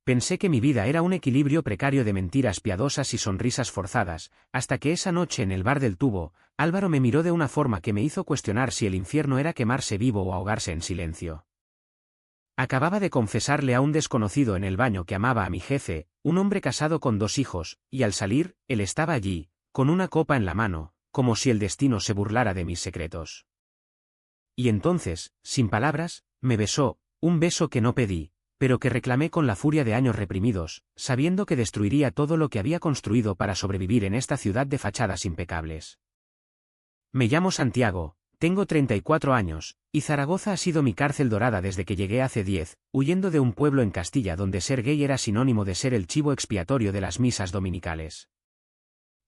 Pensé que mi vida era un equilibrio precario de mentiras piadosas y sonrisas forzadas, hasta que esa noche en el bar del Tubo, Álvaro me miró de una forma que me hizo cuestionar si el infierno era quemarse vivo o ahogarse en silencio. Acababa de confesarle a un desconocido en el baño que amaba a mi jefe, un hombre casado con 2 hijos, y al salir, él estaba allí, con una copa en la mano, como si el destino se burlara de mis secretos. Y entonces, sin palabras, me besó, un beso que no pedí, pero que reclamé con la furia de años reprimidos, sabiendo que destruiría todo lo que había construido para sobrevivir en esta ciudad de fachadas impecables. Me llamo Santiago, tengo 34 años, y Zaragoza ha sido mi cárcel dorada desde que llegué hace 10, huyendo de un pueblo en Castilla donde ser gay era sinónimo de ser el chivo expiatorio de las misas dominicales.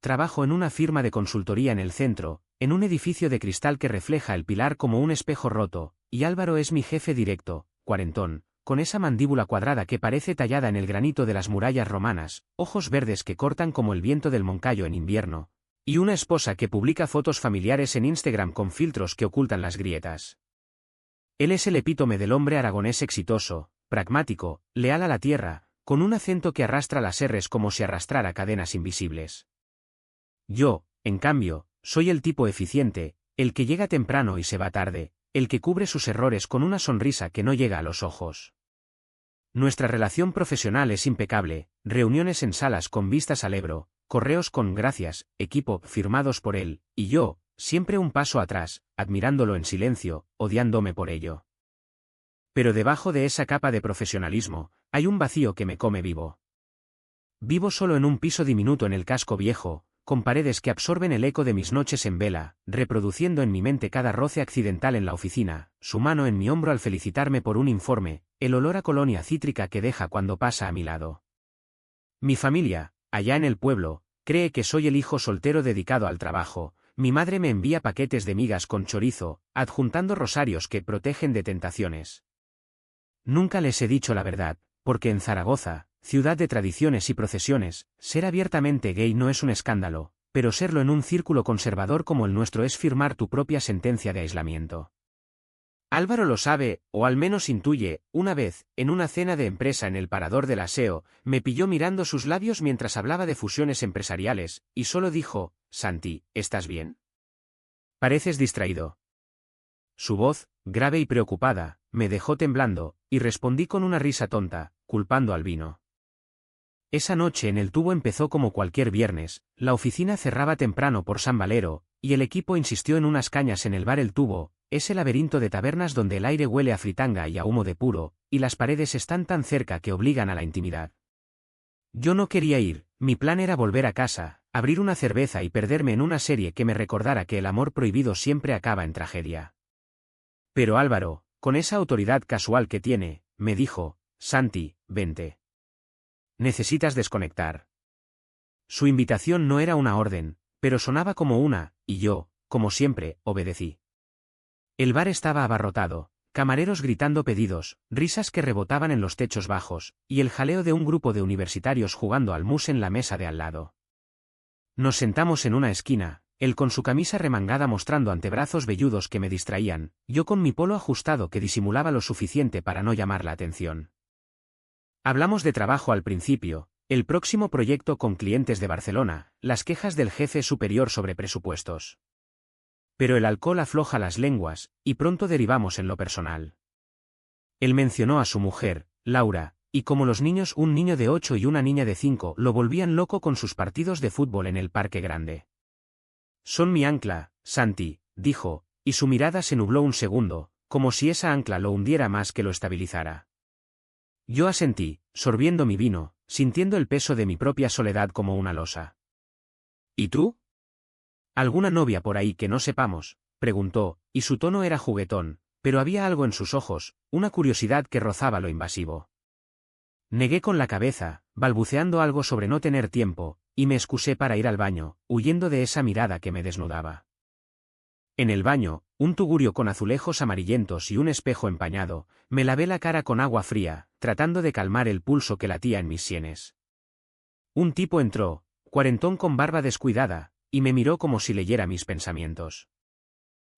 Trabajo en una firma de consultoría en el centro, en un edificio de cristal que refleja el pilar como un espejo roto, y Álvaro es mi jefe directo, cuarentón, con esa mandíbula cuadrada que parece tallada en el granito de las murallas romanas, ojos verdes que cortan como el viento del Moncayo en invierno, y una esposa que publica fotos familiares en Instagram con filtros que ocultan las grietas. Él es el epítome del hombre aragonés exitoso, pragmático, leal a la tierra, con un acento que arrastra las R's como si arrastrara cadenas invisibles. Yo, en cambio, soy el tipo eficiente, el que llega temprano y se va tarde, el que cubre sus errores con una sonrisa que no llega a los ojos. Nuestra relación profesional es impecable, reuniones en salas con vistas al Ebro, correos con gracias, equipo firmados por él, y yo, siempre un paso atrás, admirándolo en silencio, odiándome por ello. Pero debajo de esa capa de profesionalismo, hay un vacío que me come vivo. Vivo solo en un piso diminuto en el casco viejo, con paredes que absorben el eco de mis noches en vela, reproduciendo en mi mente cada roce accidental en la oficina, su mano en mi hombro al felicitarme por un informe, el olor a colonia cítrica que deja cuando pasa a mi lado. Mi familia, allá en el pueblo, cree que soy el hijo soltero dedicado al trabajo. Mi madre me envía paquetes de migas con chorizo, adjuntando rosarios que protegen de tentaciones. Nunca les he dicho la verdad, porque en Zaragoza, ciudad de tradiciones y procesiones, ser abiertamente gay no es un escándalo, pero serlo en un círculo conservador como el nuestro es firmar tu propia sentencia de aislamiento. Álvaro lo sabe, o al menos intuye. Una vez, en una cena de empresa en el Parador del Aseo, me pilló mirando sus labios mientras hablaba de fusiones empresariales, y solo dijo: «Santi, ¿estás bien? Pareces distraído». Su voz, grave y preocupada, me dejó temblando, y respondí con una risa tonta, culpando al vino. Esa noche en el Tubo empezó como cualquier viernes, la oficina cerraba temprano por San Valero, y el equipo insistió en unas cañas en el bar El Tubo, ese laberinto de tabernas donde el aire huele a fritanga y a humo de puro, y las paredes están tan cerca que obligan a la intimidad. Yo no quería ir, mi plan era volver a casa, abrir una cerveza y perderme en una serie que me recordara que el amor prohibido siempre acaba en tragedia. Pero Álvaro, con esa autoridad casual que tiene, me dijo: «Santi, vente. Necesitas desconectar». Su invitación no era una orden, pero sonaba como una, y yo, como siempre, obedecí. El bar estaba abarrotado, camareros gritando pedidos, risas que rebotaban en los techos bajos, y el jaleo de un grupo de universitarios jugando al mus en la mesa de al lado. Nos sentamos en una esquina, él con su camisa remangada mostrando antebrazos velludos que me distraían, yo con mi polo ajustado que disimulaba lo suficiente para no llamar la atención. Hablamos de trabajo al principio, el próximo proyecto con clientes de Barcelona, las quejas del jefe superior sobre presupuestos. Pero el alcohol afloja las lenguas, y pronto derivamos en lo personal. Él mencionó a su mujer, Laura, y como los niños, un niño de 8 y una niña de 5, lo volvían loco con sus partidos de fútbol en el Parque Grande. «Son mi ancla, Santi», dijo, y su mirada se nubló un segundo, como si esa ancla lo hundiera más que lo estabilizara. Yo asentí, sorbiendo mi vino, sintiendo el peso de mi propia soledad como una losa. «¿Y tú? ¿Alguna novia por ahí que no sepamos?», preguntó, y su tono era juguetón, pero había algo en sus ojos, una curiosidad que rozaba lo invasivo. Negué con la cabeza, balbuceando algo sobre no tener tiempo, y me excusé para ir al baño, huyendo de esa mirada que me desnudaba. En el baño, un tugurio con azulejos amarillentos y un espejo empañado, me lavé la cara con agua fría, tratando de calmar el pulso que latía en mis sienes. Un tipo entró, cuarentón con barba descuidada, y me miró como si leyera mis pensamientos.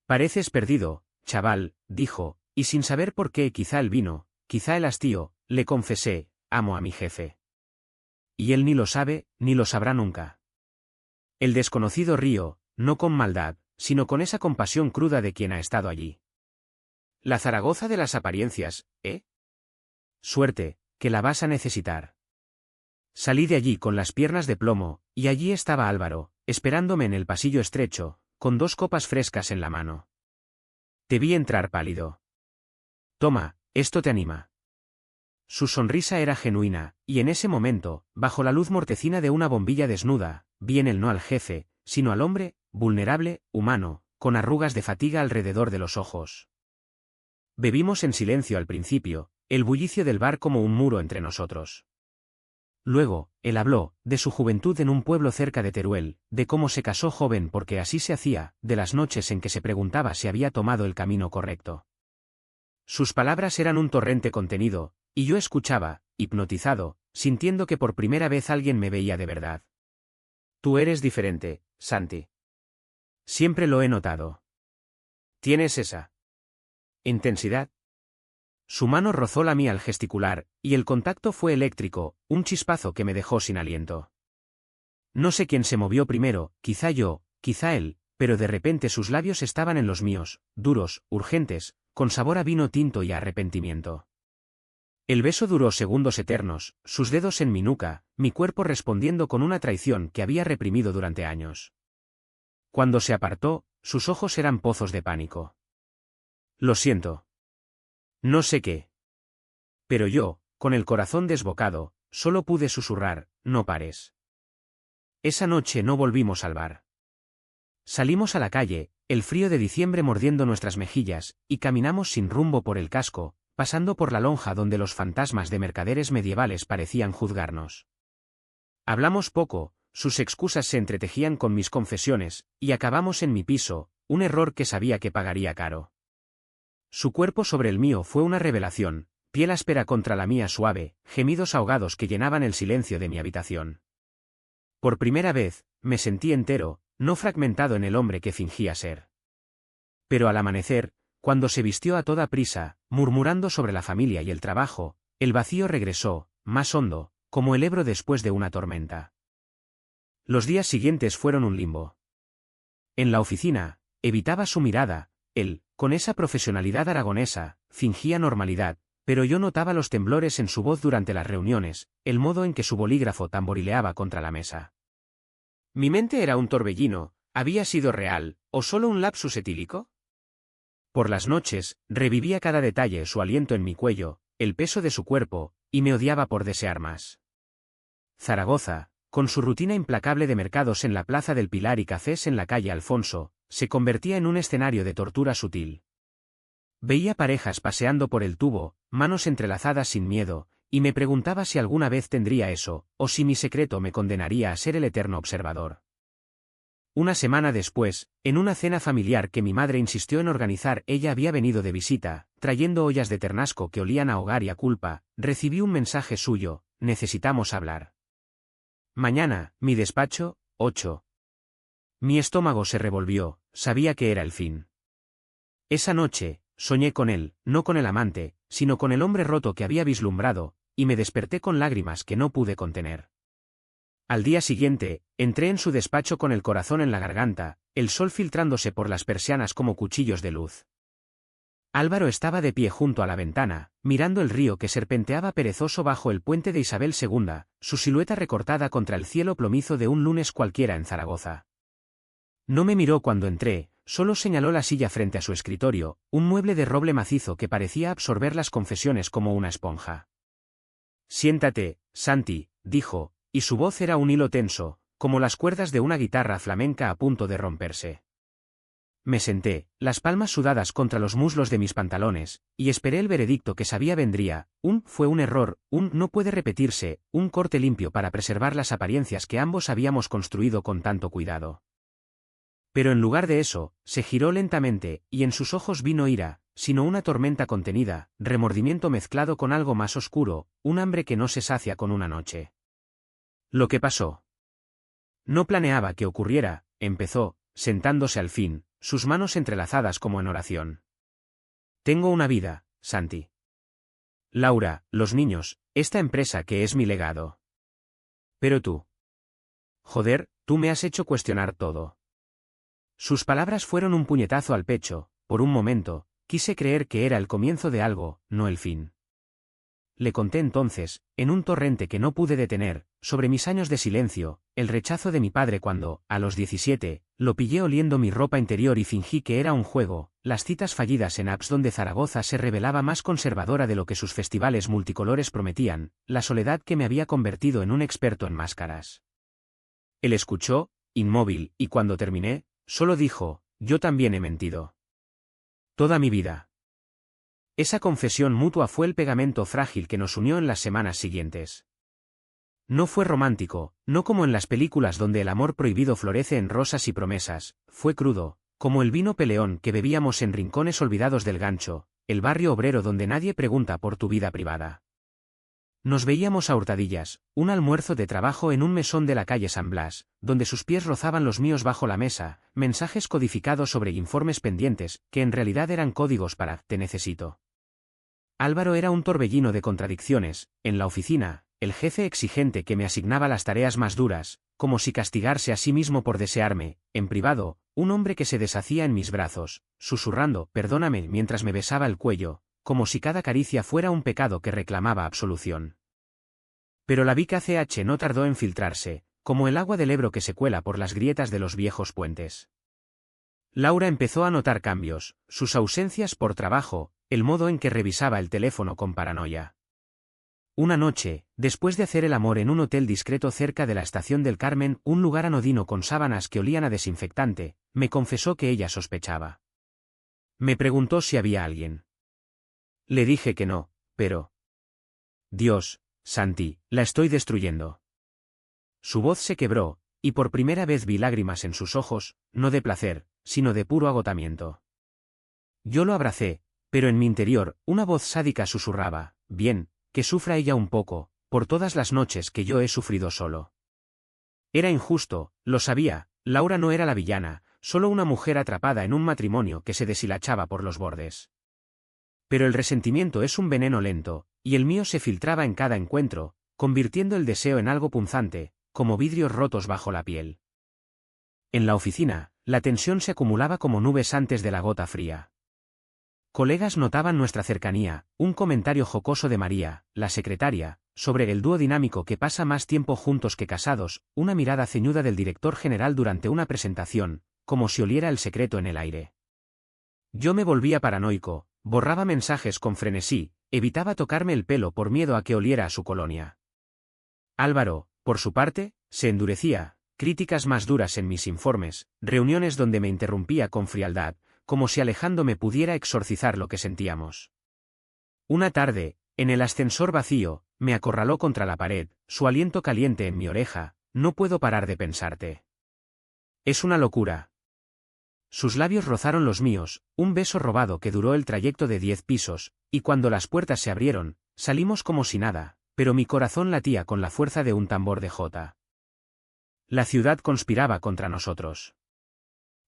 «Pareces perdido, chaval», dijo, y sin saber por qué, quizá el vino, quizá el hastío, le confesé: amo a mi jefe. Y él ni lo sabe, ni lo sabrá nunca. El desconocido río, no con maldad, sino con esa compasión cruda de quien ha estado allí. La Zaragoza de las apariencias, ¿eh? Suerte, que la vas a necesitar. Salí de allí con las piernas de plomo, y allí estaba Álvaro, esperándome en el pasillo estrecho, con 2 copas frescas en la mano. Te vi entrar pálido. Toma, esto te anima. Su sonrisa era genuina, y en ese momento, bajo la luz mortecina de una bombilla desnuda, vi en él no al jefe, sino al hombre, vulnerable, humano, con arrugas de fatiga alrededor de los ojos. Bebimos en silencio al principio, el bullicio del bar como un muro entre nosotros. Luego, él habló, de su juventud en un pueblo cerca de Teruel, de cómo se casó joven porque así se hacía, de las noches en que se preguntaba si había tomado el camino correcto. Sus palabras eran un torrente contenido, y yo escuchaba, hipnotizado, sintiendo que por primera vez alguien me veía de verdad. Tú eres diferente, Santi. Siempre lo he notado. Tienes esa intensidad. Su mano rozó la mía al gesticular, y el contacto fue eléctrico, un chispazo que me dejó sin aliento. No sé quién se movió primero, quizá yo, quizá él, pero de repente sus labios estaban en los míos, duros, urgentes, con sabor a vino tinto y a arrepentimiento. El beso duró segundos eternos, sus dedos en mi nuca, mi cuerpo respondiendo con una traición que había reprimido durante años. Cuando se apartó, sus ojos eran pozos de pánico. Lo siento. No sé qué. Pero yo, con el corazón desbocado, solo pude susurrar, no pares. Esa noche no volvimos al bar. Salimos a la calle, el frío de diciembre mordiendo nuestras mejillas, y caminamos sin rumbo por el casco, pasando por la lonja donde los fantasmas de mercaderes medievales parecían juzgarnos. Hablamos poco, sus excusas se entretejían con mis confesiones, y acabamos en mi piso, un error que sabía que pagaría caro. Su cuerpo sobre el mío fue una revelación, piel áspera contra la mía suave, gemidos ahogados que llenaban el silencio de mi habitación. Por primera vez, me sentí entero, no fragmentado en el hombre que fingía ser. Pero al amanecer, cuando se vistió a toda prisa, murmurando sobre la familia y el trabajo, el vacío regresó, más hondo, como el Ebro después de una tormenta. Los días siguientes fueron un limbo. En la oficina, evitaba su mirada, él, con esa profesionalidad aragonesa, fingía normalidad, pero yo notaba los temblores en su voz durante las reuniones, el modo en que su bolígrafo tamborileaba contra la mesa. ¿Mi mente era un torbellino, había sido real, o solo un lapsus etílico? Por las noches, revivía cada detalle, su aliento en mi cuello, el peso de su cuerpo, y me odiaba por desear más. Zaragoza, con su rutina implacable de mercados en la Plaza del Pilar y cafés en la calle Alfonso, se convertía en un escenario de tortura sutil. Veía parejas paseando por el tubo, manos entrelazadas sin miedo, y me preguntaba si alguna vez tendría eso, o si mi secreto me condenaría a ser el eterno observador. Una semana después, en una cena familiar que mi madre insistió en organizar, ella había venido de visita, trayendo ollas de ternasco que olían a hogar y a culpa, recibí un mensaje suyo: necesitamos hablar. Mañana, mi despacho, 8. Mi estómago se revolvió, sabía que era el fin. Esa noche, soñé con él, no con el amante, sino con el hombre roto que había vislumbrado, y me desperté con lágrimas que no pude contener. Al día siguiente, entré en su despacho con el corazón en la garganta, el sol filtrándose por las persianas como cuchillos de luz. Álvaro estaba de pie junto a la ventana, mirando el río que serpenteaba perezoso bajo el puente de Isabel II, su silueta recortada contra el cielo plomizo de un lunes cualquiera en Zaragoza. No me miró cuando entré, solo señaló la silla frente a su escritorio, un mueble de roble macizo que parecía absorber las confesiones como una esponja. Siéntate, Santi, dijo, y su voz era un hilo tenso, como las cuerdas de una guitarra flamenca a punto de romperse. Me senté, las palmas sudadas contra los muslos de mis pantalones, y esperé el veredicto que sabía vendría: fue un error, no puede repetirse, un corte limpio para preservar las apariencias que ambos habíamos construido con tanto cuidado. Pero en lugar de eso, se giró lentamente, y en sus ojos vi no ira, sino una tormenta contenida, remordimiento mezclado con algo más oscuro, un hambre que no se sacia con una noche. Lo que pasó. No planeaba que ocurriera, empezó, sentándose al fin, sus manos entrelazadas como en oración. Tengo una vida, Santi. Laura, los niños, esta empresa que es mi legado. Pero tú. Joder, tú me has hecho cuestionar todo. Sus palabras fueron un puñetazo al pecho. Por un momento, quise creer que era el comienzo de algo, no el fin. Le conté entonces, en un torrente que no pude detener, sobre mis años de silencio, el rechazo de mi padre cuando, a los 17, lo pillé oliendo mi ropa interior y fingí que era un juego, las citas fallidas en apps donde Zaragoza se revelaba más conservadora de lo que sus festivales multicolores prometían, la soledad que me había convertido en un experto en máscaras. Él escuchó, inmóvil, y cuando terminé, solo dijo, yo también he mentido. Toda mi vida. Esa confesión mutua fue el pegamento frágil que nos unió en las semanas siguientes. No fue romántico, no como en las películas donde el amor prohibido florece en rosas y promesas, fue crudo, como el vino peleón que bebíamos en rincones olvidados del Gancho, el barrio obrero donde nadie pregunta por tu vida privada. Nos veíamos a hurtadillas, un almuerzo de trabajo en un mesón de la calle San Blas, donde sus pies rozaban los míos bajo la mesa, mensajes codificados sobre informes pendientes, que en realidad eran códigos para «te necesito». Álvaro era un torbellino de contradicciones, en la oficina, el jefe exigente que me asignaba las tareas más duras, como si castigarse a sí mismo por desearme, en privado, un hombre que se deshacía en mis brazos, susurrando «perdóname» mientras me besaba el cuello, como si cada caricia fuera un pecado que reclamaba absolución. Pero la Vic ACH no tardó en filtrarse, como el agua del Ebro que se cuela por las grietas de los viejos puentes. Laura empezó a notar cambios, sus ausencias por trabajo, el modo en que revisaba el teléfono con paranoia. Una noche, después de hacer el amor en un hotel discreto cerca de la Estación del Carmen, un lugar anodino con sábanas que olían a desinfectante, me confesó que ella sospechaba. Me preguntó si había alguien. Le dije que no, pero... Dios, Santi, la estoy destruyendo. Su voz se quebró, y por primera vez vi lágrimas en sus ojos, no de placer, sino de puro agotamiento. Yo lo abracé, pero en mi interior, una voz sádica susurraba, bien, que sufra ella un poco, por todas las noches que yo he sufrido solo. Era injusto, lo sabía, Laura no era la villana, solo una mujer atrapada en un matrimonio que se deshilachaba por los bordes. Pero el resentimiento es un veneno lento, y el mío se filtraba en cada encuentro, convirtiendo el deseo en algo punzante, como vidrios rotos bajo la piel. En la oficina, la tensión se acumulaba como nubes antes de la gota fría. Colegas notaban nuestra cercanía, un comentario jocoso de María, la secretaria, sobre el dúo dinámico que pasa más tiempo juntos que casados, una mirada ceñuda del director general durante una presentación, como si oliera el secreto en el aire. Yo me volvía paranoico, borraba mensajes con frenesí, evitaba tocarme el pelo por miedo a que oliera a su colonia. Álvaro, por su parte, se endurecía, críticas más duras en mis informes, reuniones donde me interrumpía con frialdad, como si alejándome pudiera exorcizar lo que sentíamos. Una tarde, en el ascensor vacío, me acorraló contra la pared, su aliento caliente en mi oreja, no puedo parar de pensarte. Es una locura. Sus labios rozaron los míos, un beso robado que duró el trayecto de 10 pisos, y cuando las puertas se abrieron, salimos como si nada, pero mi corazón latía con la fuerza de un tambor de jota. La ciudad conspiraba contra nosotros.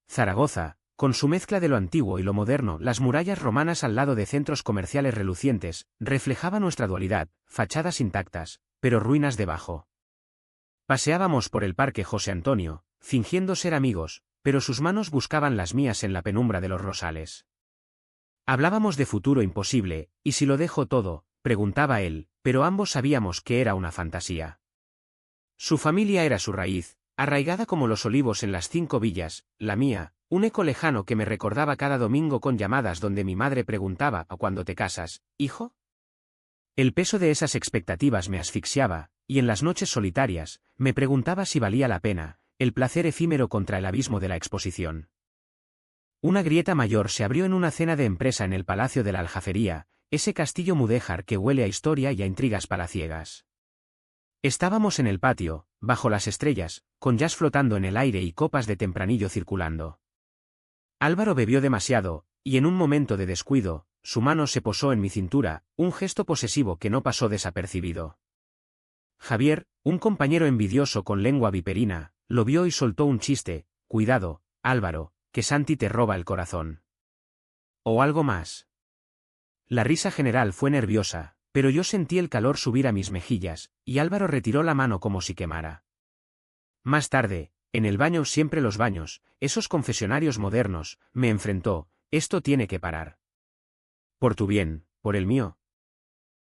Zaragoza, con su mezcla de lo antiguo y lo moderno, las murallas romanas al lado de centros comerciales relucientes, reflejaba nuestra dualidad, fachadas intactas, pero ruinas debajo. Paseábamos por el parque José Antonio, fingiendo ser amigos, pero sus manos buscaban las mías en la penumbra de los rosales. Hablábamos de futuro imposible, ¿y si lo dejo todo?, preguntaba él, pero ambos sabíamos que era una fantasía. Su familia era su raíz, arraigada como los olivos en las 5 villas, la mía, un eco lejano que me recordaba cada domingo con llamadas donde mi madre preguntaba ¿a cuándo te casas, hijo? El peso de esas expectativas me asfixiaba, y en las noches solitarias, me preguntaba si valía la pena, el placer efímero contra el abismo de la exposición. Una grieta mayor se abrió en una cena de empresa en el Palacio de la Aljafería, ese castillo mudéjar que huele a historia y a intrigas palaciegas. Estábamos en el patio, bajo las estrellas, con jazz flotando en el aire y copas de tempranillo circulando. Álvaro bebió demasiado, y en un momento de descuido, su mano se posó en mi cintura, un gesto posesivo que no pasó desapercibido. Javier, un compañero envidioso con lengua viperina, lo vio y soltó un chiste: cuidado, Álvaro, que Santi te roba el corazón. O algo más. La risa general fue nerviosa, pero yo sentí el calor subir a mis mejillas, y Álvaro retiró la mano como si quemara. Más tarde, en el baño, siempre los baños, esos confesionarios modernos, me enfrentó: esto tiene que parar. Por tu bien, por el mío.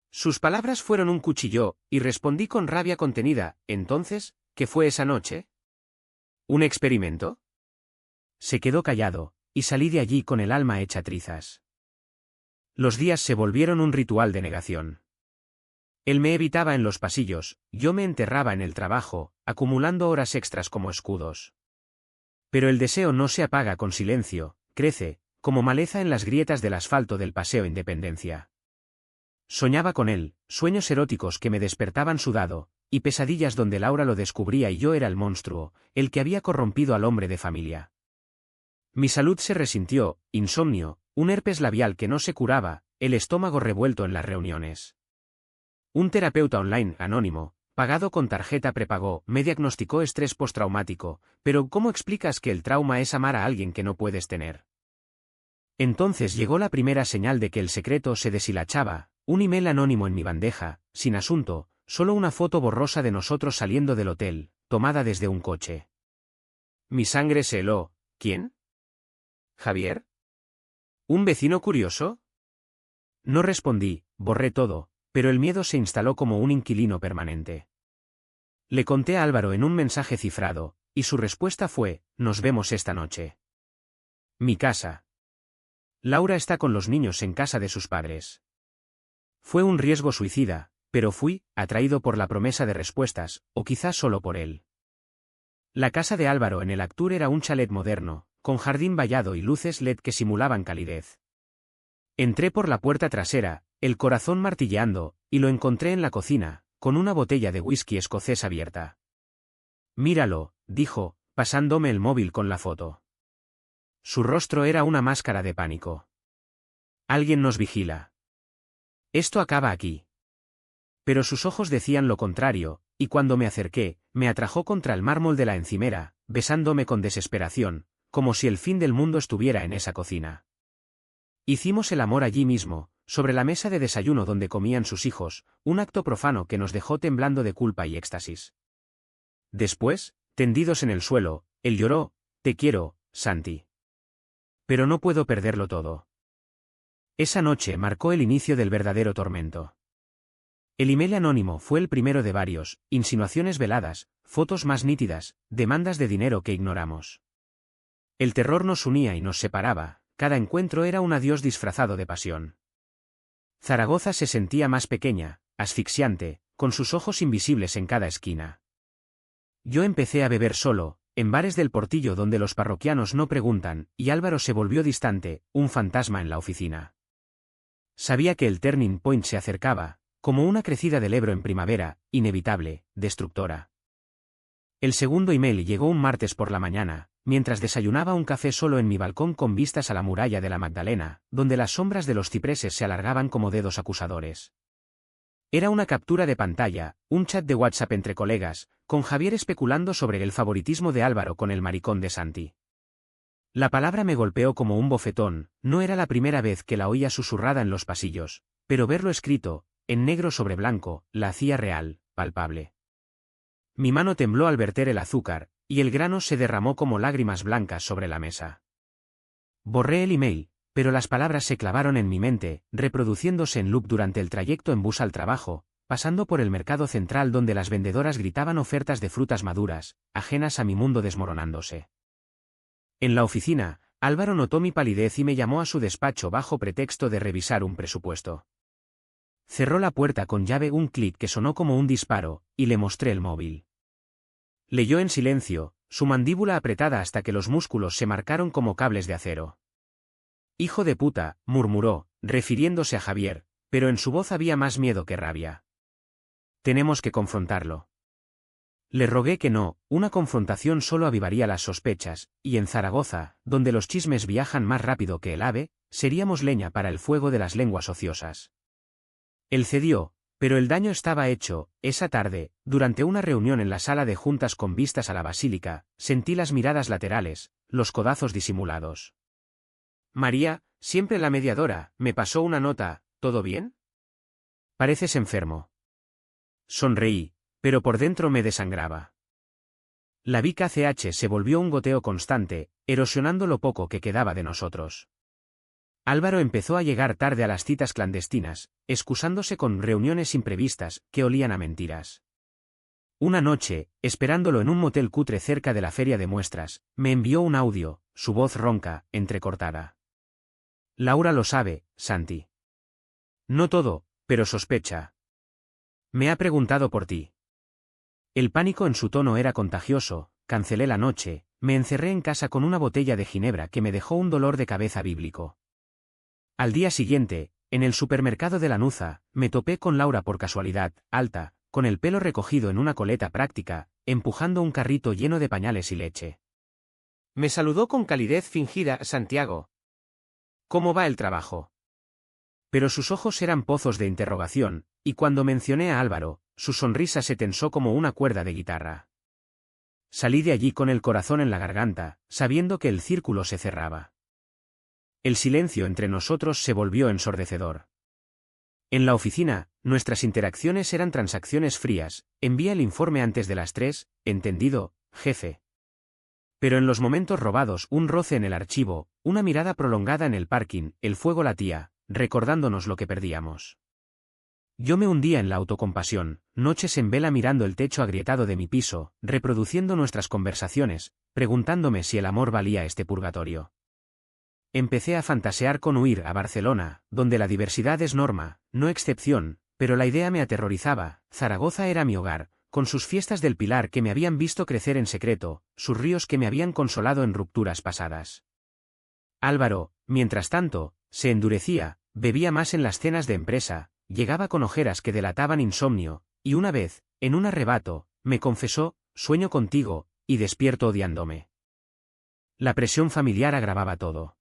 Sus palabras fueron un cuchillo, y respondí con rabia contenida: entonces, ¿qué fue esa noche? ¿Un experimento? Se quedó callado, y salí de allí con el alma hecha trizas. Los días se volvieron un ritual de negación. Él me evitaba en los pasillos, yo me enterraba en el trabajo, acumulando horas extras como escudos. Pero el deseo no se apaga con silencio, crece, como maleza en las grietas del asfalto del Paseo Independencia. Soñaba con él, sueños eróticos que me despertaban sudado, y pesadillas donde Laura lo descubría y yo era el monstruo, el que había corrompido al hombre de familia. Mi salud se resintió: insomnio, un herpes labial que no se curaba, el estómago revuelto en las reuniones. Un terapeuta online anónimo, pagado con tarjeta prepago, me diagnosticó estrés postraumático, pero ¿cómo explicas que el trauma es amar a alguien que no puedes tener? Entonces llegó la primera señal de que el secreto se deshilachaba: un email anónimo en mi bandeja, sin asunto, solo una foto borrosa de nosotros saliendo del hotel, tomada desde un coche. Mi sangre se heló. ¿Quién? ¿Javier? ¿Un vecino curioso? No respondí, borré todo, pero el miedo se instaló como un inquilino permanente. Le conté a Álvaro en un mensaje cifrado, y su respuesta fue: nos vemos esta noche. Mi casa. Laura está con los niños en casa de sus padres. Fue un riesgo suicida, pero fui, atraído por la promesa de respuestas, o quizás solo por él. La casa de Álvaro en el Actur era un chalet moderno, con jardín vallado y luces LED que simulaban calidez. Entré por la puerta trasera, el corazón martilleando, y lo encontré en la cocina, con una botella de whisky escocés abierta. Míralo, dijo, pasándome el móvil con la foto. Su rostro era una máscara de pánico. Alguien nos vigila. Esto acaba aquí. Pero sus ojos decían lo contrario, y cuando me acerqué, me atrajo contra el mármol de la encimera, besándome con desesperación, como si el fin del mundo estuviera en esa cocina. Hicimos el amor allí mismo, sobre la mesa de desayuno donde comían sus hijos, un acto profano que nos dejó temblando de culpa y éxtasis. Después, tendidos en el suelo, él lloró: te quiero, Santi. Pero no puedo perderlo todo. Esa noche marcó el inicio del verdadero tormento. El email anónimo fue el primero de varios: insinuaciones veladas, fotos más nítidas, demandas de dinero que ignoramos. El terror nos unía y nos separaba, cada encuentro era un adiós disfrazado de pasión. Zaragoza se sentía más pequeña, asfixiante, con sus ojos invisibles en cada esquina. Yo empecé a beber solo, en bares del Portillo donde los parroquianos no preguntan, y Álvaro se volvió distante, un fantasma en la oficina. Sabía que el turning point se acercaba, como una crecida del Ebro en primavera, inevitable, destructora. El segundo email llegó un martes por la mañana, mientras desayunaba un café solo en mi balcón con vistas a la muralla de la Magdalena, donde las sombras de los cipreses se alargaban como dedos acusadores. Era una captura de pantalla, un chat de WhatsApp entre colegas, con Javier especulando sobre el favoritismo de Álvaro con el maricón de Santi. La palabra me golpeó como un bofetón, no era la primera vez que la oía susurrada en los pasillos, pero verlo escrito, en negro sobre blanco, la hacía real, palpable. Mi mano tembló al verter el azúcar, y el grano se derramó como lágrimas blancas sobre la mesa. Borré el email, pero las palabras se clavaron en mi mente, reproduciéndose en loop durante el trayecto en bus al trabajo, pasando por el mercado central donde las vendedoras gritaban ofertas de frutas maduras, ajenas a mi mundo desmoronándose. En la oficina, Álvaro notó mi palidez y me llamó a su despacho bajo pretexto de revisar un presupuesto. Cerró la puerta con llave, un clic que sonó como un disparo, y le mostré el móvil. Leyó en silencio, su mandíbula apretada hasta que los músculos se marcaron como cables de acero. «Hijo de puta», murmuró, refiriéndose a Javier, pero en su voz había más miedo que rabia. «Tenemos que confrontarlo». Le rogué que no, una confrontación solo avivaría las sospechas, y en Zaragoza, donde los chismes viajan más rápido que el ave, seríamos leña para el fuego de las lenguas ociosas. Él cedió, pero el daño estaba hecho. Esa tarde, durante una reunión en la sala de juntas con vistas a la basílica, sentí las miradas laterales, los codazos disimulados. María, siempre la mediadora, me pasó una nota: ¿todo bien? Pareces enfermo. Sonreí, pero por dentro me desangraba. La VKCH se volvió un goteo constante, erosionando lo poco que quedaba de nosotros. Álvaro empezó a llegar tarde a las citas clandestinas, excusándose con reuniones imprevistas que olían a mentiras. Una noche, esperándolo en un motel cutre cerca de la feria de muestras, me envió un audio, su voz ronca, entrecortada. Laura lo sabe, Santi. No todo, pero sospecha. Me ha preguntado por ti. El pánico en su tono era contagioso, cancelé la noche, me encerré en casa con una botella de ginebra que me dejó un dolor de cabeza bíblico. Al día siguiente, en el supermercado de Lanuza, me topé con Laura por casualidad, alta, con el pelo recogido en una coleta práctica, empujando un carrito lleno de pañales y leche. Me saludó con calidez fingida. Santiago. ¿Cómo va el trabajo? Pero sus ojos eran pozos de interrogación, y cuando mencioné a Álvaro, su sonrisa se tensó como una cuerda de guitarra. Salí de allí con el corazón en la garganta, sabiendo que el círculo se cerraba. El silencio entre nosotros se volvió ensordecedor. En la oficina, nuestras interacciones eran transacciones frías. Envía el informe antes de las 3, entendido, jefe. Pero en los momentos robados, un roce en el archivo, una mirada prolongada en el parking, el fuego latía, recordándonos lo que perdíamos. Yo me hundía en la autocompasión, noches en vela mirando el techo agrietado de mi piso, reproduciendo nuestras conversaciones, preguntándome si el amor valía este purgatorio. Empecé a fantasear con huir a Barcelona, donde la diversidad es norma, no excepción, pero la idea me aterrorizaba. Zaragoza era mi hogar, con sus fiestas del Pilar que me habían visto crecer en secreto, sus ríos que me habían consolado en rupturas pasadas. Álvaro, mientras tanto, se endurecía, bebía más en las cenas de empresa, llegaba con ojeras que delataban insomnio, y una vez, en un arrebato, me confesó, sueño contigo, y despierto odiándome. La presión familiar agravaba todo.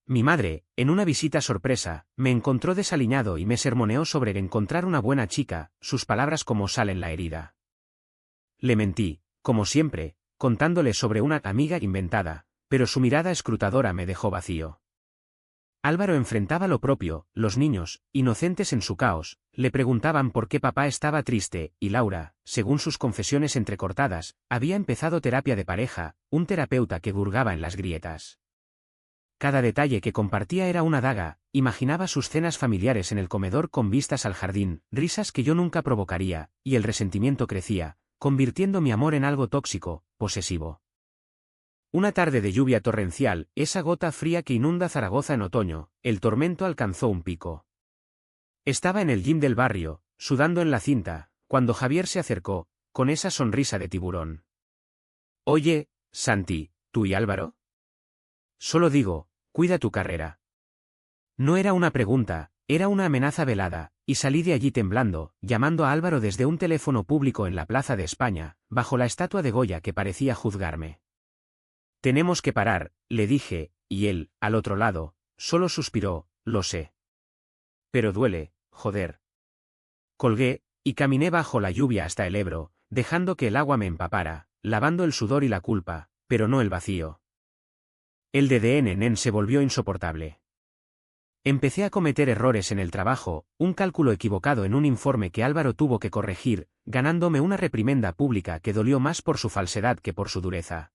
Mi madre, en una visita sorpresa, me encontró desaliñado y me sermoneó sobre encontrar una buena chica, sus palabras como sal en la herida. Le mentí, como siempre, contándole sobre una amiga inventada, pero su mirada escrutadora me dejó vacío. Álvaro enfrentaba lo propio, los niños, inocentes en su caos, le preguntaban por qué papá estaba triste, y Laura, según sus confesiones entrecortadas, había empezado terapia de pareja, un terapeuta que hurgaba en las grietas. Cada detalle que compartía era una daga, imaginaba sus cenas familiares en el comedor con vistas al jardín, risas que yo nunca provocaría, y el resentimiento crecía, convirtiendo mi amor en algo tóxico, posesivo. Una tarde de lluvia torrencial, esa gota fría que inunda Zaragoza en otoño, el tormento alcanzó un pico. Estaba en el gym del barrio, sudando en la cinta, cuando Javier se acercó, con esa sonrisa de tiburón. Oye, Santi, ¿tú y Álvaro? Solo digo, cuida tu carrera. No era una pregunta, era una amenaza velada, y salí de allí temblando, llamando a Álvaro desde un teléfono público en la Plaza de España, bajo la estatua de Goya que parecía juzgarme. Tenemos que parar, le dije, y él, al otro lado, solo suspiró, lo sé. Pero duele, joder. Colgué, y caminé bajo la lluvia hasta el Ebro, dejando que el agua me empapara, lavando el sudor y la culpa, pero no el vacío. El DDN se volvió insoportable. Empecé a cometer errores en el trabajo, un cálculo equivocado en un informe que Álvaro tuvo que corregir, ganándome una reprimenda pública que dolió más por su falsedad que por su dureza.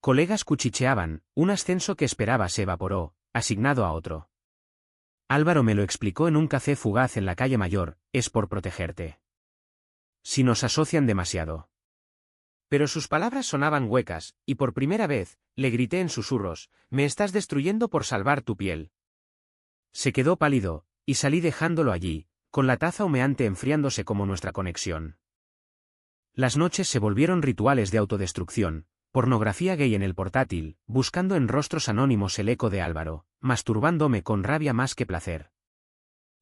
Colegas cuchicheaban, un ascenso que esperaba se evaporó, asignado a otro. Álvaro me lo explicó en un café fugaz en la calle Mayor, es por protegerte. Si nos asocian demasiado. Pero sus palabras sonaban huecas, y por primera vez, le grité en susurros, me estás destruyendo por salvar tu piel. Se quedó pálido, y salí dejándolo allí, con la taza humeante enfriándose como nuestra conexión. Las noches se volvieron rituales de autodestrucción, pornografía gay en el portátil, buscando en rostros anónimos el eco de Álvaro, masturbándome con rabia más que placer.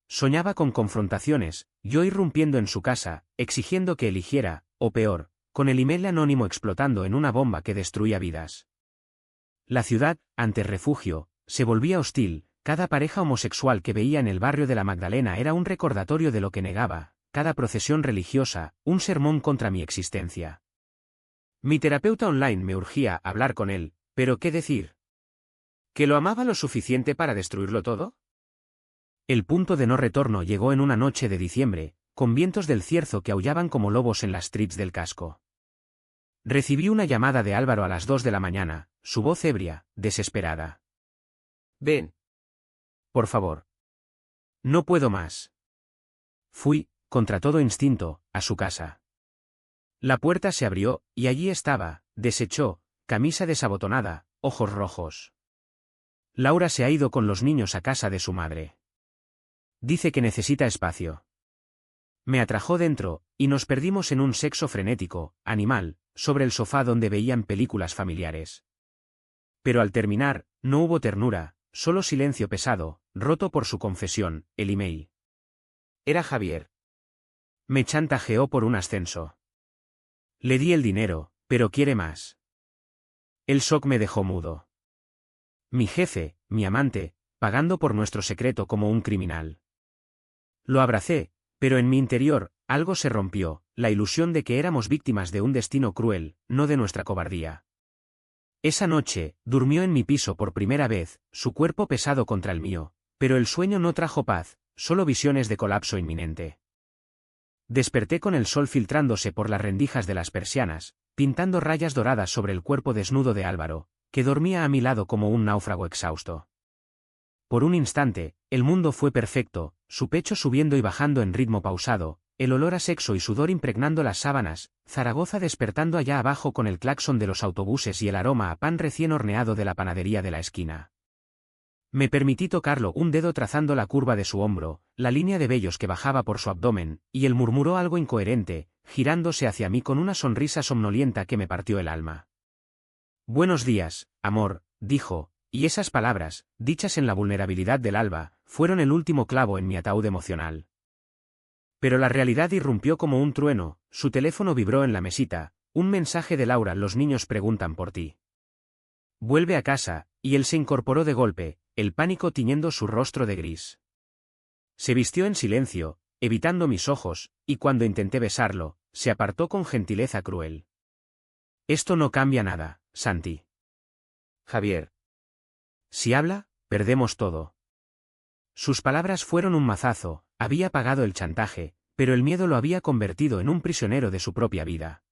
Soñaba con confrontaciones, yo irrumpiendo en su casa, exigiendo que eligiera, o peor, con el email anónimo explotando en una bomba que destruía vidas. La ciudad, ante refugio, se volvía hostil, cada pareja homosexual que veía en el barrio de la Magdalena era un recordatorio de lo que negaba, cada procesión religiosa, un sermón contra mi existencia. Mi terapeuta online me urgía a hablar con él, pero ¿qué decir? ¿Que lo amaba lo suficiente para destruirlo todo? El punto de no retorno llegó en una noche de diciembre, con vientos del cierzo que aullaban como lobos en las streets del casco. Recibí una llamada de Álvaro a las 2 de la mañana, su voz ebria, desesperada. Ven. Por favor. No puedo más. Fui, contra todo instinto, a su casa. La puerta se abrió, y allí estaba, deshecho, camisa desabotonada, ojos rojos. Laura se ha ido con los niños a casa de su madre. Dice que necesita espacio. Me atrajo dentro, y nos perdimos en un sexo frenético, animal, sobre el sofá donde veían películas familiares. Pero al terminar, no hubo ternura, solo silencio pesado, roto por su confesión, el email. Era Javier. Me chantajeó por un ascenso. Le di el dinero, pero quiere más. El shock me dejó mudo. Mi jefe, mi amante, pagando por nuestro secreto como un criminal. Lo abracé, pero en mi interior, algo se rompió, la ilusión de que éramos víctimas de un destino cruel, no de nuestra cobardía. Esa noche, durmió en mi piso por primera vez, su cuerpo pesado contra el mío, pero el sueño no trajo paz, solo visiones de colapso inminente. Desperté con el sol filtrándose por las rendijas de las persianas, pintando rayas doradas sobre el cuerpo desnudo de Álvaro, que dormía a mi lado como un náufrago exhausto. Por un instante, el mundo fue perfecto, su pecho subiendo y bajando en ritmo pausado, el olor a sexo y sudor impregnando las sábanas, Zaragoza despertando allá abajo con el claxon de los autobuses y el aroma a pan recién horneado de la panadería de la esquina. Me permití tocarlo, un dedo trazando la curva de su hombro, la línea de vellos que bajaba por su abdomen, y él murmuró algo incoherente, girándose hacia mí con una sonrisa somnolienta que me partió el alma. Buenos días, amor, dijo, y esas palabras, dichas en la vulnerabilidad del alba, fueron el último clavo en mi ataúd emocional. Pero la realidad irrumpió como un trueno, su teléfono vibró en la mesita, un mensaje de Laura: los niños preguntan por ti. Vuelve a casa, y él se incorporó de golpe, el pánico tiñendo su rostro de gris. Se vistió en silencio, evitando mis ojos, y cuando intenté besarlo, se apartó con gentileza cruel. Esto no cambia nada, Santi. Javier. Si habla, perdemos todo. Sus palabras fueron un mazazo, había pagado el chantaje, pero el miedo lo había convertido en un prisionero de su propia vida.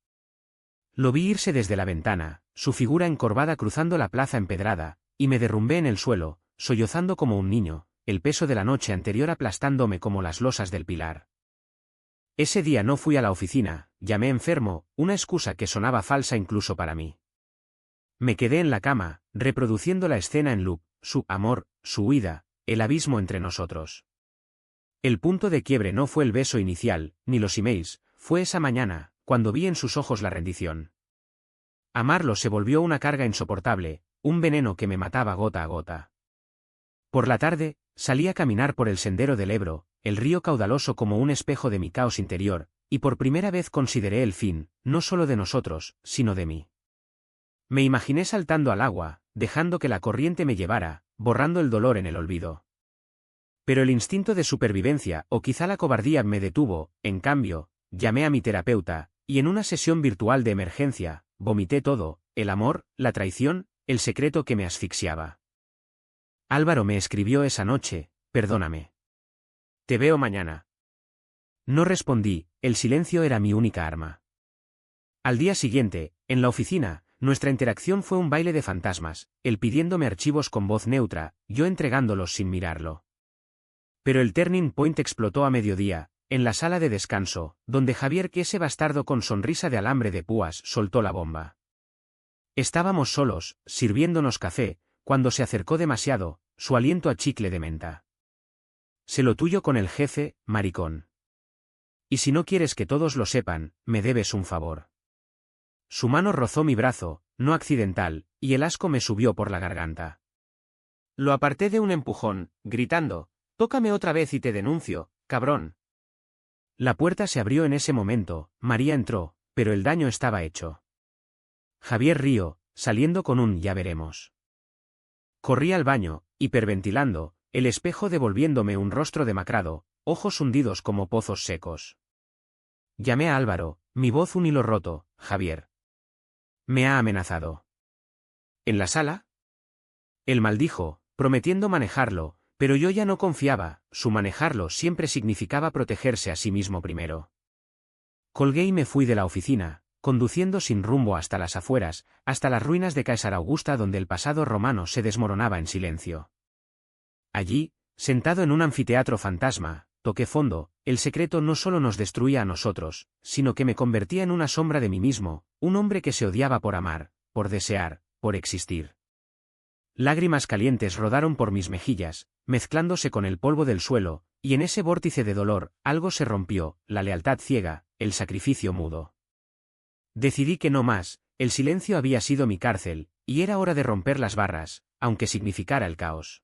Lo vi irse desde la ventana, su figura encorvada cruzando la plaza empedrada, y me derrumbé en el suelo, sollozando como un niño, el peso de la noche anterior aplastándome como las losas del pilar. Ese día no fui a la oficina, llamé enfermo, una excusa que sonaba falsa incluso para mí. Me quedé en la cama, reproduciendo la escena en loop, su amor, su huida, el abismo entre nosotros. El punto de quiebre no fue el beso inicial, ni los emails, fue esa mañana, cuando vi en sus ojos la rendición. Amarlo se volvió una carga insoportable, un veneno que me mataba gota a gota. Por la tarde, salí a caminar por el sendero del Ebro, el río caudaloso como un espejo de mi caos interior, y por primera vez consideré el fin, no solo de nosotros, sino de mí. Me imaginé saltando al agua, dejando que la corriente me llevara, borrando el dolor en el olvido. Pero el instinto de supervivencia, o quizá la cobardía, me detuvo. En cambio, llamé a mi terapeuta, y en una sesión virtual de emergencia, vomité todo, el amor, la traición, el secreto que me asfixiaba. Álvaro me escribió esa noche: perdóname. Te veo mañana. No respondí, el silencio era mi única arma. Al día siguiente, en la oficina, nuestra interacción fue un baile de fantasmas, él pidiéndome archivos con voz neutra, yo entregándolos sin mirarlo. Pero el turning point explotó a mediodía, en la sala de descanso, donde Javier, que ese bastardo con sonrisa de alambre de púas, soltó la bomba. Estábamos solos, sirviéndonos café, cuando se acercó demasiado, su aliento a chicle de menta. Sé lo tuyo con el jefe, maricón. Y si no quieres que todos lo sepan, me debes un favor. Su mano rozó mi brazo, no accidental, y el asco me subió por la garganta. Lo aparté de un empujón, gritando: tócame otra vez y te denuncio, cabrón. La puerta se abrió en ese momento, María entró, pero el daño estaba hecho. Javier rió, saliendo con un ya veremos. Corrí al baño, hiperventilando, el espejo devolviéndome un rostro demacrado, ojos hundidos como pozos secos. Llamé a Álvaro, mi voz un hilo roto: Javier. Me ha amenazado. ¿En la sala? Él maldijo, prometiendo manejarlo, Pero yo ya no confiaba, su manejarlo siempre significaba protegerse a sí mismo primero. Colgué y me fui de la oficina, conduciendo sin rumbo hasta las afueras, hasta las ruinas de Caesar Augusta donde el pasado romano se desmoronaba en silencio. Allí, sentado en un anfiteatro fantasma, toqué fondo. El secreto no solo nos destruía a nosotros, sino que me convertía en una sombra de mí mismo, un hombre que se odiaba por amar, por desear, por existir. Lágrimas calientes rodaron por mis mejillas, mezclándose con el polvo del suelo, y en ese vórtice de dolor, algo se rompió, la lealtad ciega, el sacrificio mudo. Decidí que no más, el silencio había sido mi cárcel, y era hora de romper las barras, aunque significara el caos.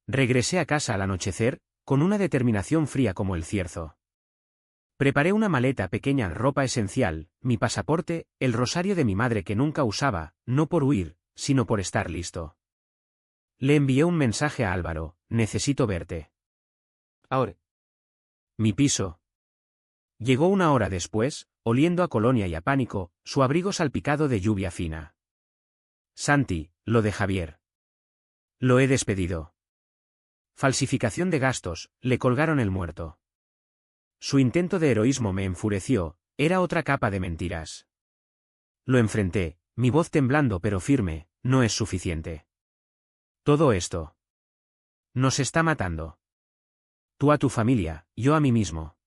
Regresé a casa al anochecer, con una determinación fría como el cierzo. Preparé una maleta pequeña, ropa esencial, mi pasaporte, el rosario de mi madre que nunca usaba, no por huir, sino por estar listo. Le envié un mensaje a Álvaro: necesito verte. Ahora. Mi piso. Llegó una hora después, oliendo a colonia y a pánico, su abrigo salpicado de lluvia fina. Santi, lo de Javier. Lo he despedido. Falsificación de gastos, le colgaron el muerto. Su intento de heroísmo me enfureció, era otra capa de mentiras. Lo enfrenté, mi voz temblando pero firme: no es suficiente. Todo esto nos está matando. Tú a tu familia, yo a mí mismo.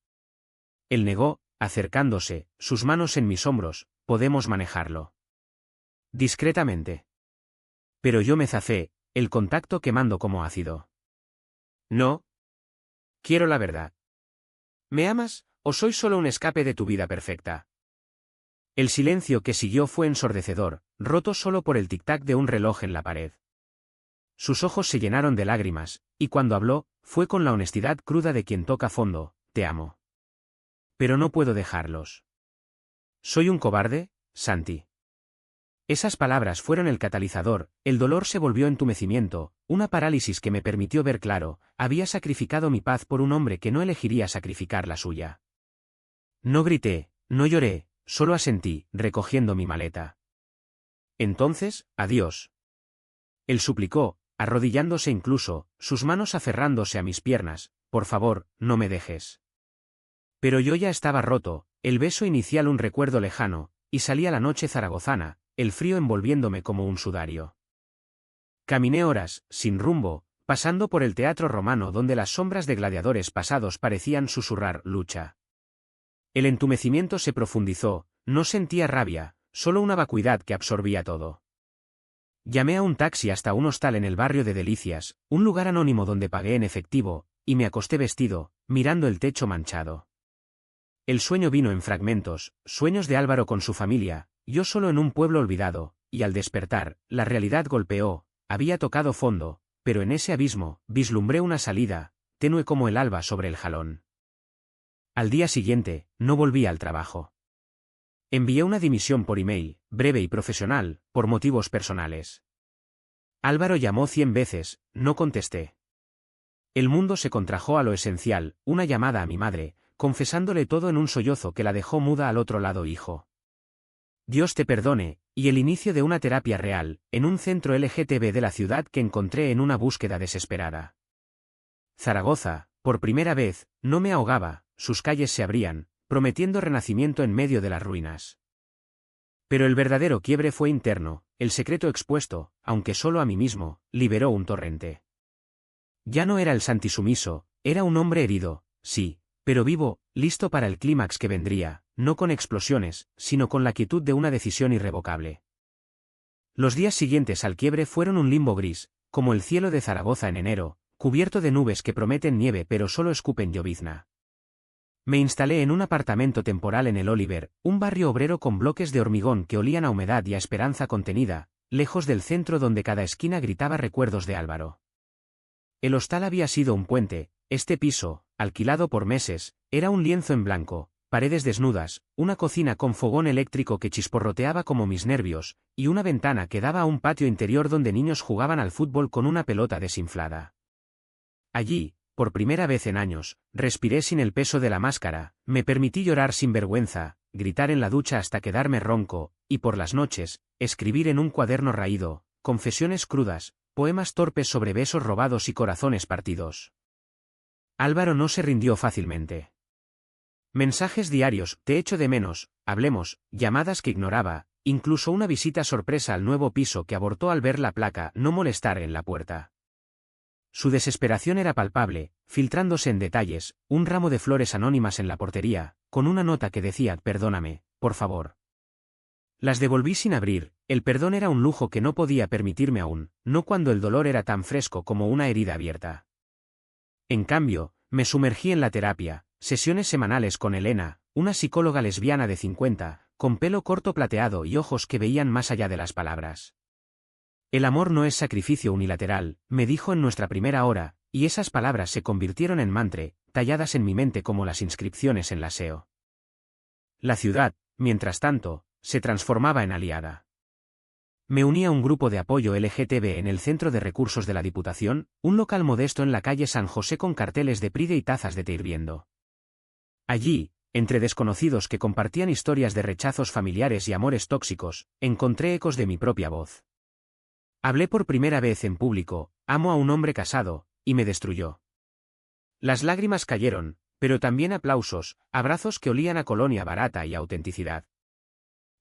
Él negó, acercándose, sus manos en mis hombros: podemos manejarlo. Discretamente. Pero yo me zafé, el contacto quemando como ácido. No. Quiero la verdad. ¿Me amas, o soy solo un escape de tu vida perfecta? El silencio que siguió fue ensordecedor, roto solo por el tic-tac de un reloj en la pared. Sus ojos se llenaron de lágrimas, y cuando habló, fue con la honestidad cruda de quien toca fondo: te amo. Pero no puedo dejarlos. ¿Soy un cobarde, Santi? Esas palabras fueron el catalizador, el dolor se volvió entumecimiento, una parálisis que me permitió ver claro: había sacrificado mi paz por un hombre que no elegiría sacrificar la suya. No grité, no lloré, solo asentí, recogiendo mi maleta. Entonces, adiós. Él suplicó, arrodillándose incluso, sus manos aferrándose a mis piernas: por favor, no me dejes. Pero yo ya estaba roto, el beso inicial un recuerdo lejano, y salí a la noche zaragozana, el frío envolviéndome como un sudario. Caminé horas, sin rumbo, pasando por el teatro romano donde las sombras de gladiadores pasados parecían susurrar lucha. El entumecimiento se profundizó, no sentía rabia, solo una vacuidad que absorbía todo. Llamé a un taxi hasta un hostal en el barrio de Delicias, un lugar anónimo donde pagué en efectivo, y me acosté vestido, mirando el techo manchado. El sueño vino en fragmentos, sueños de Álvaro con su familia, yo solo en un pueblo olvidado, y al despertar, la realidad golpeó: había tocado fondo, pero en ese abismo, vislumbré una salida, tenue como el alba sobre el jalón. Al día siguiente, no volví al trabajo. Envié una dimisión por email, breve y profesional, por motivos personales. Álvaro llamó 100 veces, no contesté. El mundo se contrajo a lo esencial: una llamada a mi madre, confesándole todo en un sollozo que la dejó muda al otro lado: hijo. Dios te perdone, y el inicio de una terapia real, en un centro LGTB de la ciudad que encontré en una búsqueda desesperada. Zaragoza, por primera vez, no me ahogaba, sus calles se abrían, prometiendo renacimiento en medio de las ruinas. Pero el verdadero quiebre fue interno, el secreto expuesto, aunque solo a mí mismo, liberó un torrente. Ya no era el Santi sumiso, era un hombre herido, sí, pero vivo, listo para el clímax que vendría, no con explosiones, sino con la quietud de una decisión irrevocable. Los días siguientes al quiebre fueron un limbo gris, como el cielo de Zaragoza en enero, cubierto de nubes que prometen nieve pero solo escupen llovizna. Me instalé en un apartamento temporal en el Oliver, un barrio obrero con bloques de hormigón que olían a humedad y a esperanza contenida, lejos del centro donde cada esquina gritaba recuerdos de Álvaro. El hostal había sido un puente, este piso, alquilado por meses, era un lienzo en blanco, paredes desnudas, una cocina con fogón eléctrico que chisporroteaba como mis nervios, y una ventana que daba a un patio interior donde niños jugaban al fútbol con una pelota desinflada. Allí, por primera vez en años, respiré sin el peso de la máscara, me permití llorar sin vergüenza, gritar en la ducha hasta quedarme ronco, y por las noches, escribir en un cuaderno raído, confesiones crudas, poemas torpes sobre besos robados y corazones partidos. Álvaro no se rindió fácilmente. Mensajes diarios, te echo de menos, hablemos, llamadas que ignoraba, incluso una visita sorpresa al nuevo piso que abortó al ver la placa no molestar en la puerta. Su desesperación era palpable, filtrándose en detalles, un ramo de flores anónimas en la portería, con una nota que decía perdóname, por favor. Las devolví sin abrir, el perdón era un lujo que no podía permitirme aún, no cuando el dolor era tan fresco como una herida abierta. En cambio, me sumergí en la terapia, sesiones semanales con Elena, una psicóloga lesbiana de 50, con pelo corto plateado y ojos que veían más allá de las palabras. El amor no es sacrificio unilateral, me dijo en nuestra primera hora, y esas palabras se convirtieron en mantra, talladas en mi mente como las inscripciones en la SEO. La ciudad, mientras tanto, se transformaba en aliada. Me uní a un grupo de apoyo LGTB en el Centro de Recursos de la Diputación, un local modesto en la calle San José con carteles de Pride y tazas de té hirviendo. Allí, entre desconocidos que compartían historias de rechazos familiares y amores tóxicos, encontré ecos de mi propia voz. Hablé por primera vez en público, amo a un hombre casado, y me destruyó. Las lágrimas cayeron, pero también aplausos, abrazos que olían a colonia barata y autenticidad.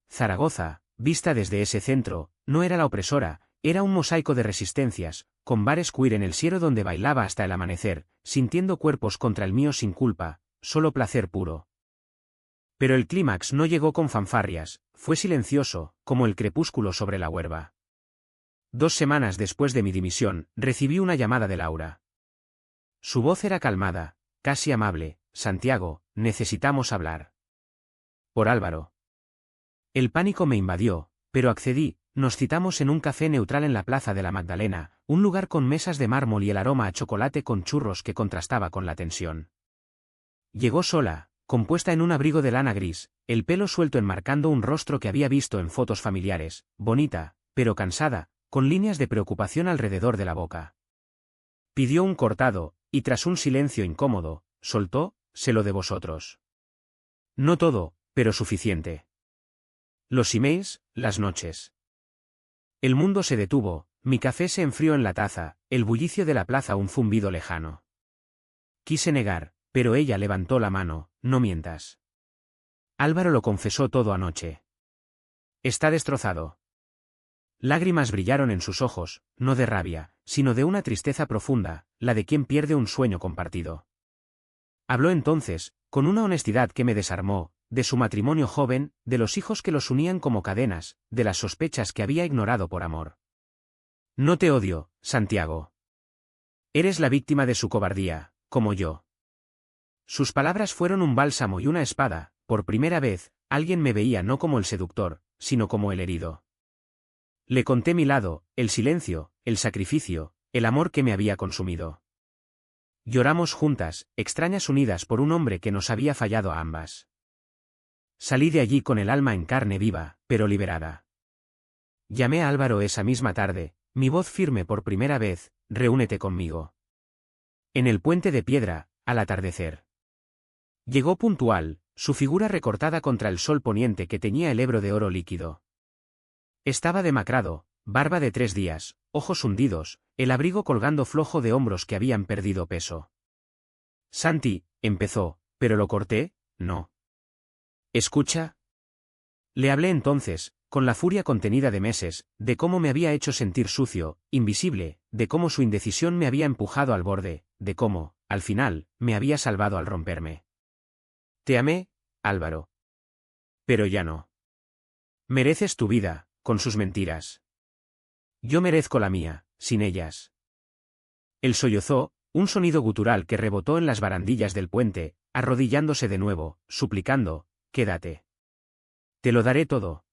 Zaragoza, vista desde ese centro, no era la opresora, era un mosaico de resistencias, con bares queer en el Siero donde bailaba hasta el amanecer, sintiendo cuerpos contra el mío sin culpa, solo placer puro. Pero el clímax no llegó con fanfarrias, fue silencioso, como el crepúsculo sobre la huerva. 2 semanas después de mi dimisión, recibí una llamada de Laura. Su voz era calmada, casi amable. Santiago, necesitamos hablar. Por Álvaro. El pánico me invadió, pero accedí, nos citamos en un café neutral en la Plaza de la Magdalena, un lugar con mesas de mármol y el aroma a chocolate con churros que contrastaba con la tensión. Llegó sola, compuesta en un abrigo de lana gris, el pelo suelto enmarcando un rostro que había visto en fotos familiares, bonita, pero cansada, con líneas de preocupación alrededor de la boca. Pidió un cortado, y tras un silencio incómodo, soltó, sé lo de vosotros. No todo, pero suficiente. Los emails, las noches. El mundo se detuvo, mi café se enfrió en la taza, el bullicio de la plaza un zumbido lejano. Quise negar, pero ella levantó la mano, no mientas. Álvaro lo confesó todo anoche. Está destrozado. Lágrimas brillaron en sus ojos, no de rabia, sino de una tristeza profunda, la de quien pierde un sueño compartido. Habló entonces, con una honestidad que me desarmó, de su matrimonio joven, de los hijos que los unían como cadenas, de las sospechas que había ignorado por amor. No te odio, Santiago. Eres la víctima de su cobardía, como yo. Sus palabras fueron un bálsamo y una espada, por primera vez, alguien me veía no como el seductor, sino como el herido. Le conté mi lado, el silencio, el sacrificio, el amor que me había consumido. Lloramos juntas, extrañas unidas por un hombre que nos había fallado a ambas. Salí de allí con el alma en carne viva, pero liberada. Llamé a Álvaro esa misma tarde, mi voz firme por primera vez, reúnete conmigo. En el puente de piedra, al atardecer. Llegó puntual, su figura recortada contra el sol poniente que teñía el Ebro de oro líquido. Estaba demacrado, barba de 3 días, ojos hundidos, el abrigo colgando flojo de hombros que habían perdido peso. Santi, empezó, pero lo corté, no. ¿Escucha? Le hablé entonces, con la furia contenida de meses, de cómo me había hecho sentir sucio, invisible, de cómo su indecisión me había empujado al borde, de cómo, al final, me había salvado al romperme. Te amé, Álvaro. Pero ya no. Mereces tu vida, con sus mentiras. Yo merezco la mía, sin ellas. Él sollozó, un sonido gutural que rebotó en las barandillas del puente, arrodillándose de nuevo, suplicando, quédate. Te lo daré todo.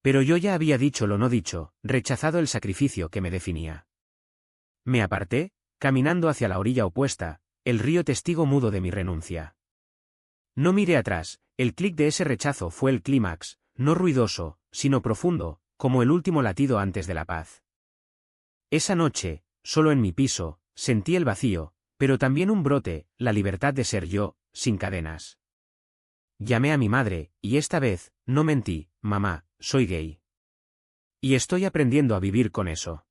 Pero yo ya había dicho lo no dicho, rechazado el sacrificio que me definía. Me aparté, caminando hacia la orilla opuesta, el río testigo mudo de mi renuncia. No miré atrás, el clic de ese rechazo fue el clímax, no ruidoso, sino profundo, como el último latido antes de la paz. Esa noche, solo en mi piso, sentí el vacío, pero también un brote, la libertad de ser yo, sin cadenas. Llamé a mi madre, y esta vez, no mentí, mamá, soy gay. Y estoy aprendiendo a vivir con eso.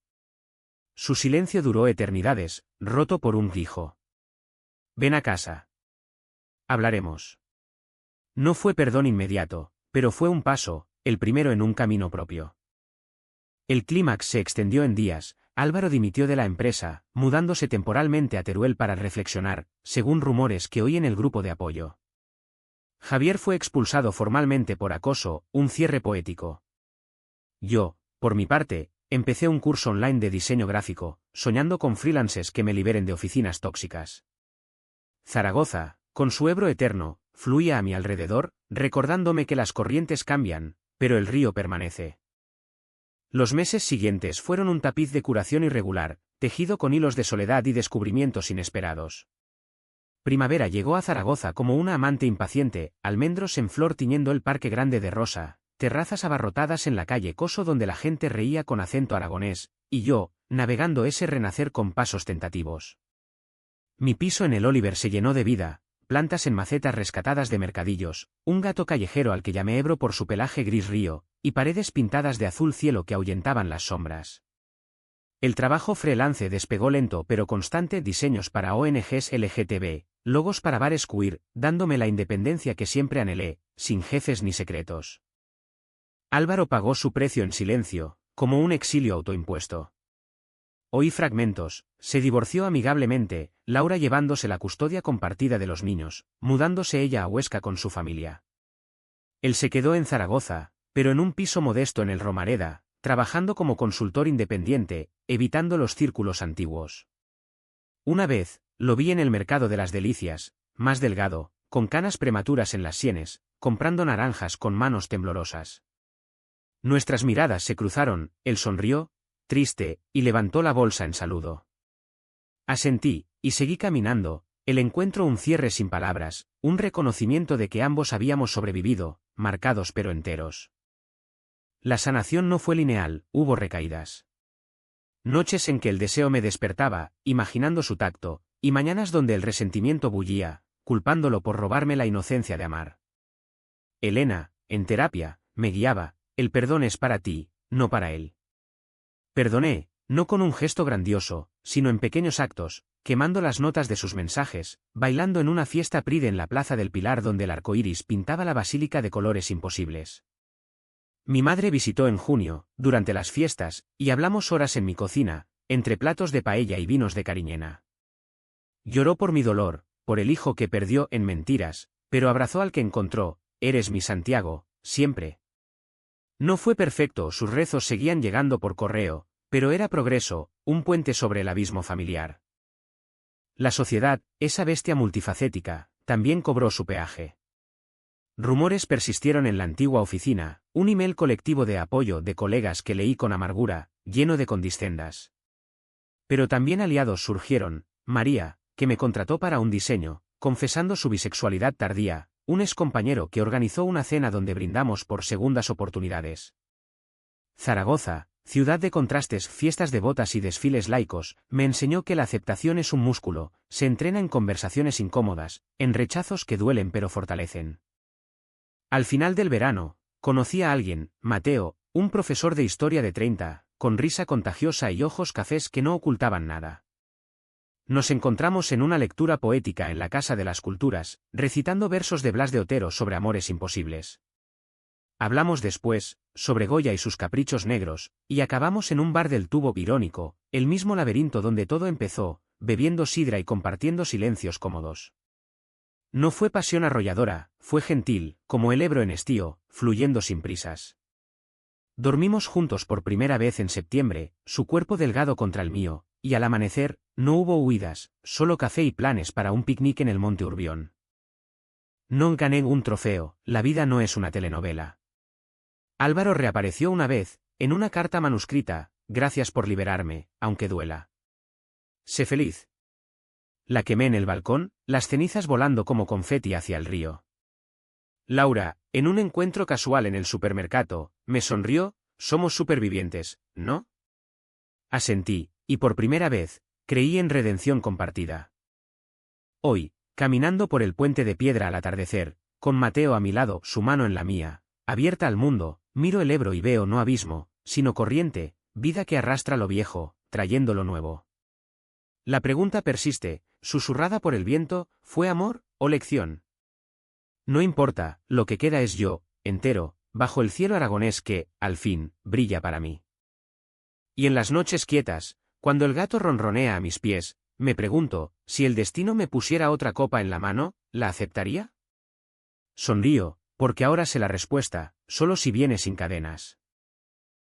Su silencio duró eternidades, roto por un dijo. Ven a casa. Hablaremos. No fue perdón inmediato, pero fue un paso, el primero en un camino propio. El clímax se extendió en días. Álvaro dimitió de la empresa, mudándose temporalmente a Teruel para reflexionar, según rumores que oí en el grupo de apoyo. Javier fue expulsado formalmente por acoso, un cierre poético. Yo, por mi parte, empecé un curso online de diseño gráfico, soñando con freelancers que me liberen de oficinas tóxicas. Zaragoza, con su Ebro eterno, fluía a mi alrededor, recordándome que las corrientes cambian, pero el río permanece. Los meses siguientes fueron un tapiz de curación irregular, tejido con hilos de soledad y descubrimientos inesperados. Primavera llegó a Zaragoza como una amante impaciente, almendros en flor tiñendo el Parque Grande de rosa, terrazas abarrotadas en la calle Coso donde la gente reía con acento aragonés, y yo, navegando ese renacer con pasos tentativos. Mi piso en el Oliver se llenó de vida, plantas en macetas rescatadas de mercadillos, un gato callejero al que llamé Ebro por su pelaje gris río, y paredes pintadas de azul cielo que ahuyentaban las sombras. El trabajo freelance despegó lento pero constante, diseños para ONGs LGTB, logos para bares queer, dándome la independencia que siempre anhelé, sin jefes ni secretos. Álvaro pagó su precio en silencio, como un exilio autoimpuesto. Oí fragmentos, se divorció amigablemente, Laura llevándose la custodia compartida de los niños, mudándose ella a Huesca con su familia. Él se quedó en Zaragoza, pero en un piso modesto en el Romareda, trabajando como consultor independiente, evitando los círculos antiguos. Una vez, lo vi en el mercado de las Delicias, más delgado, con canas prematuras en las sienes, comprando naranjas con manos temblorosas. Nuestras miradas se cruzaron, él sonrió, triste, y levantó la bolsa en saludo. Asentí, y seguí caminando, el encuentro un cierre sin palabras, un reconocimiento de que ambos habíamos sobrevivido, marcados pero enteros. La sanación no fue lineal, hubo recaídas. Noches en que el deseo me despertaba, imaginando su tacto, y mañanas donde el resentimiento bullía, culpándolo por robarme la inocencia de amar. Elena, en terapia, me guiaba, el perdón es para ti, no para él. Perdoné, no con un gesto grandioso, sino en pequeños actos, quemando las notas de sus mensajes, bailando en una fiesta pride en la Plaza del Pilar donde el arco iris pintaba la basílica de colores imposibles. Mi madre visitó en junio, durante las fiestas, y hablamos horas en mi cocina, entre platos de paella y vinos de Cariñena. Lloró por mi dolor, por el hijo que perdió en mentiras, pero abrazó al que encontró, eres mi Santiago, siempre. No fue perfecto, sus rezos seguían llegando por correo, pero era progreso, un puente sobre el abismo familiar. La sociedad, esa bestia multifacética, también cobró su peaje. Rumores persistieron en la antigua oficina, un email colectivo de apoyo de colegas que leí con amargura, lleno de condiscendas. Pero también aliados surgieron, María, que me contrató para un diseño, confesando su bisexualidad tardía, un excompañero que organizó una cena donde brindamos por segundas oportunidades. Zaragoza, ciudad de contrastes, fiestas devotas y desfiles laicos, me enseñó que la aceptación es un músculo, se entrena en conversaciones incómodas, en rechazos que duelen pero fortalecen. Al final del verano, conocí a alguien, Mateo, un profesor de historia de 30, con risa contagiosa y ojos cafés que no ocultaban nada. Nos encontramos en una lectura poética en la Casa de las Culturas, recitando versos de Blas de Otero sobre amores imposibles. Hablamos después, sobre Goya y sus caprichos negros, y acabamos en un bar del Tubo irónico, el mismo laberinto donde todo empezó, bebiendo sidra y compartiendo silencios cómodos. No fue pasión arrolladora, fue gentil, como el Ebro en estío, fluyendo sin prisas. Dormimos juntos por primera vez en septiembre, su cuerpo delgado contra el mío, y al amanecer, no hubo huidas, solo café y planes para un picnic en el Monte Urbión. No gané un trofeo, la vida no es una telenovela. Álvaro reapareció una vez, en una carta manuscrita, gracias por liberarme, aunque duela. Sé feliz. La quemé en el balcón, las cenizas volando como confeti hacia el río. Laura, en un encuentro casual en el supermercado, me sonrió, somos supervivientes, ¿no? Asentí, y por primera vez, creí en redención compartida. Hoy, caminando por el puente de piedra al atardecer, con Mateo a mi lado, su mano en la mía, abierta al mundo, miro el Ebro y veo no abismo, sino corriente, vida que arrastra lo viejo, trayendo lo nuevo. La pregunta persiste, susurrada por el viento, ¿fue amor o lección? No importa, lo que queda es yo, entero, bajo el cielo aragonés que, al fin, brilla para mí. Y en las noches quietas, cuando el gato ronronea a mis pies, me pregunto, si el destino me pusiera otra copa en la mano, ¿la aceptaría? Sonrío, porque ahora sé la respuesta, solo si viene sin cadenas.